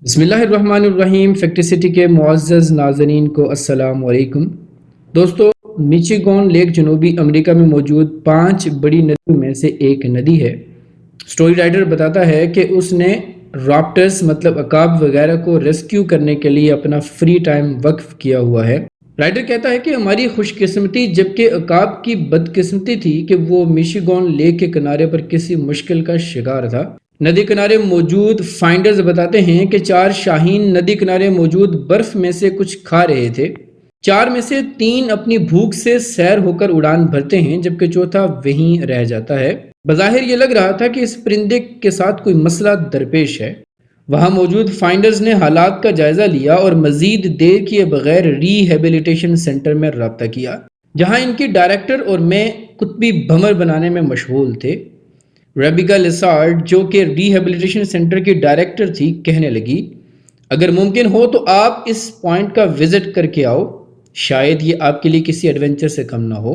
بسم اللہ الرحمن الرحیم۔ فیکٹسٹی کے معزز ناظرین کو السلام علیکم۔ دوستو، میچیگان لیک جنوبی امریکہ میں موجود 5 بڑی ندیوں میں سے ایک ندی ہے۔ سٹوری رائٹر بتاتا ہے کہ اس نے راپٹرز مطلب عقاب وغیرہ کو ریسکیو کرنے کے لیے اپنا فری ٹائم وقف کیا ہوا ہے۔ رائٹر کہتا ہے کہ ہماری خوش قسمتی جبکہ عقاب کی بد قسمتی تھی کہ وہ میشیگان لیک کے کنارے پر کسی مشکل کا شکار تھا۔ ندی کنارے موجود فائنڈرز بتاتے ہیں کہ 4 شاہین ندی کنارے موجود برف میں سے کچھ کھا رہے تھے۔ 4 میں سے 3 اپنی بھوک سے سیر ہو کر اڑان بھرتے ہیں جبکہ چوتھا وہیں رہ جاتا ہے۔ بظاہر یہ لگ رہا تھا کہ اس پرندے کے ساتھ کوئی مسئلہ درپیش ہے۔ وہاں موجود فائنڈرز نے حالات کا جائزہ لیا اور مزید دیر کیے بغیر ری ہیبلیٹیشن سینٹر میں رابطہ کیا، جہاں ان کی ڈائریکٹر اور میں قطبی بھمر بنانے میں مشغول تھے۔ ریبیکا لیسارڈ، جو کہ ری ہیبلیٹیشن سینٹر کی ڈائریکٹر تھی، کہنے لگی، اگر ممکن ہو تو آپ اس پوائنٹ کا وزٹ کر کے آؤ، شاید یہ آپ کے لیے کسی ایڈونچر سے کم نہ ہو۔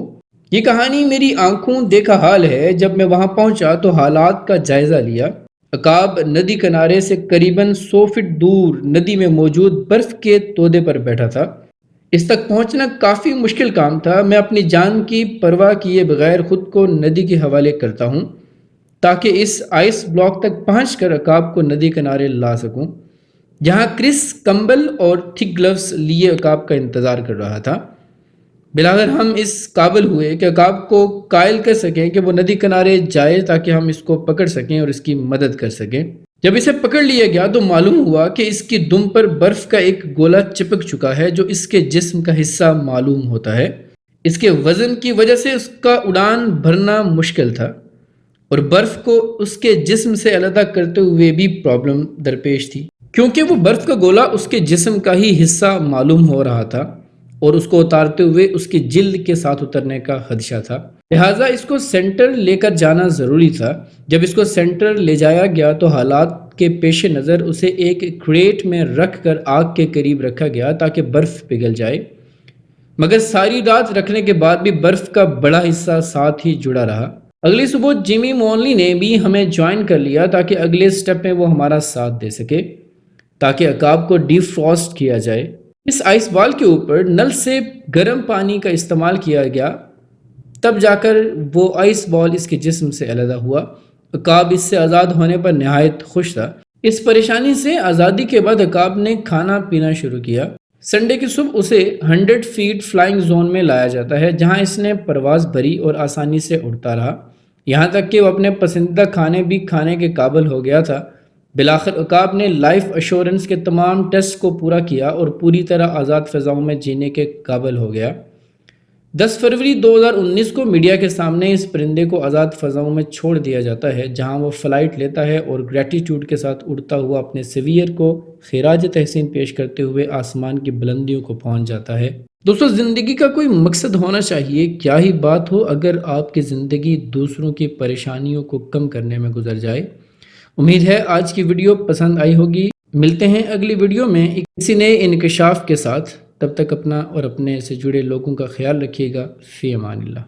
یہ کہانی میری آنکھوں دیکھا حال ہے۔ جب میں وہاں پہنچا تو حالات کا جائزہ لیا۔ عقاب ندی کنارے سے قریباً 100 فٹ دور ندی میں موجود برف کے تودے پر بیٹھا تھا۔ اس تک پہنچنا کافی مشکل کام تھا۔ میں اپنی جان کی پرواہ کیے بغیر خود کو ندی کے حوالے کرتا ہوں تاکہ اس آئس بلاک تک پہنچ کر عقاب کو ندی کنارے لا سکوں، جہاں کرس کمبل اور تھک گلوز لیے عقاب کا انتظار کر رہا تھا۔ بلاخر ہم اس قابل ہوئے کہ عقاب کو قائل کر سکیں کہ وہ ندی کنارے جائے تاکہ ہم اس کو پکڑ سکیں اور اس کی مدد کر سکیں۔ جب اسے پکڑ لیا گیا تو معلوم ہوا کہ اس کی دم پر برف کا ایک گولا چپک چکا ہے جو اس کے جسم کا حصہ معلوم ہوتا ہے۔ اس کے وزن کی وجہ سے اس کا اڑان بھرنا مشکل تھا اور برف کو اس کے جسم سے علیحدہ کرتے ہوئے بھی پرابلم درپیش تھی، کیونکہ وہ برف کا گولا اس کے جسم کا ہی حصہ معلوم ہو رہا تھا اور اس کو اتارتے ہوئے اس کی جلد کے ساتھ اترنے کا خدشہ تھا۔ لہٰذا اس کو سینٹر لے کر جانا ضروری تھا۔ جب اس کو سینٹر لے جایا گیا تو حالات کے پیش نظر اسے ایک کریٹ میں رکھ کر آگ کے قریب رکھا گیا تاکہ برف پگھل جائے، مگر ساری رات رکھنے کے بعد بھی برف کا بڑا حصہ ساتھ ہی جڑا رہا۔ اگلی صبح جیمی مونلی نے بھی ہمیں جوائن کر لیا تاکہ اگلے سٹیپ میں وہ ہمارا ساتھ دے سکے تاکہ عقاب کو ڈی فروسٹ کیا جائے۔ اس آئس بال کے اوپر نل سے گرم پانی کا استعمال کیا گیا، تب جا کر وہ آئس بال اس کے جسم سے علیحدہ ہوا۔ عقاب اس سے آزاد ہونے پر نہایت خوش تھا۔ اس پریشانی سے آزادی کے بعد عقاب نے کھانا پینا شروع کیا۔ سنڈے کی صبح اسے 100 فیٹ فلائنگ زون میں لایا جاتا ہے، جہاں اس نے پرواز بھری اور آسانی سے اڑتا رہا، یہاں تک کہ وہ اپنے پسندیدہ کھانے بھی کھانے کے قابل ہو گیا تھا۔ بلاخر عقاب نے لائف ایشورنس کے تمام ٹیسٹ کو پورا کیا اور پوری طرح آزاد فضاؤں میں جینے کے قابل ہو گیا۔ 10 فروری 2019 کو میڈیا کے سامنے اس پرندے کو آزاد فضاؤں میں چھوڑ دیا جاتا ہے، جہاں وہ فلائٹ لیتا ہے اور گریٹیٹیوڈ کے ساتھ اڑتا ہوا اپنے سیویئر کو خراج تحسین پیش کرتے ہوئے آسمان کی بلندیوں کو پہنچ جاتا ہے۔ دوستو، زندگی کا کوئی مقصد ہونا چاہیے۔ کیا ہی بات ہو اگر آپ کی زندگی دوسروں کی پریشانیوں کو کم کرنے میں گزر جائے۔ امید ہے آج کی ویڈیو پسند آئی ہوگی۔ ملتے ہیں اگلی ویڈیو میں کسی نئے انکشاف کے ساتھ۔ تب تک اپنا اور اپنے سے جڑے لوگوں کا خیال رکھیے گا۔ فی امان اللہ۔